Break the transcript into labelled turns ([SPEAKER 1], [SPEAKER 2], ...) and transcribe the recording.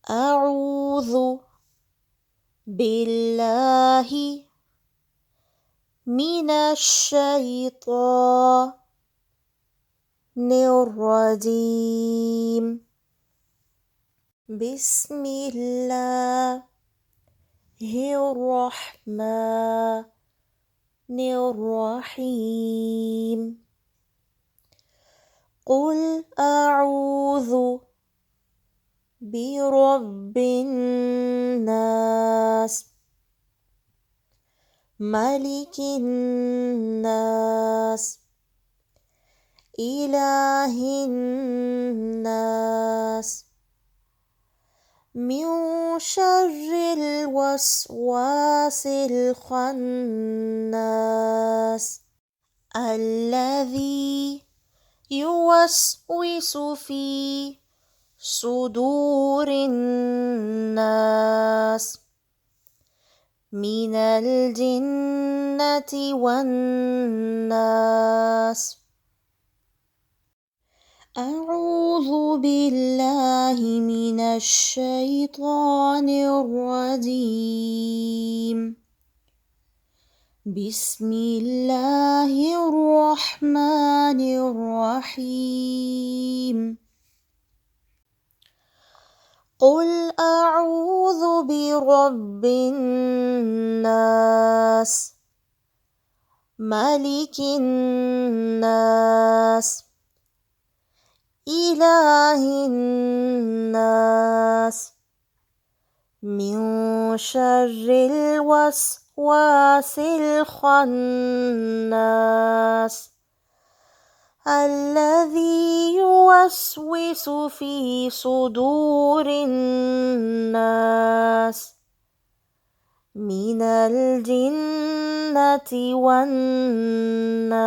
[SPEAKER 1] أعوذ بالله من الشيطان الرجيم. بسم الله الرحمن الرحيم. قل أعوذ برب الناس ملك الناس إله الناس من شر الوسواس الخناس الذي يوسوس في صدور الناس من الجنة والناس. أعوذ بالله من الشيطان الرجيم. بسم الله الرحمن الرحيم. قل أعوذ برب الناس ملك الناس إله الناس من شر الوسواس الخناس الذي يوسوس في صدور الناس من الجنة والناس.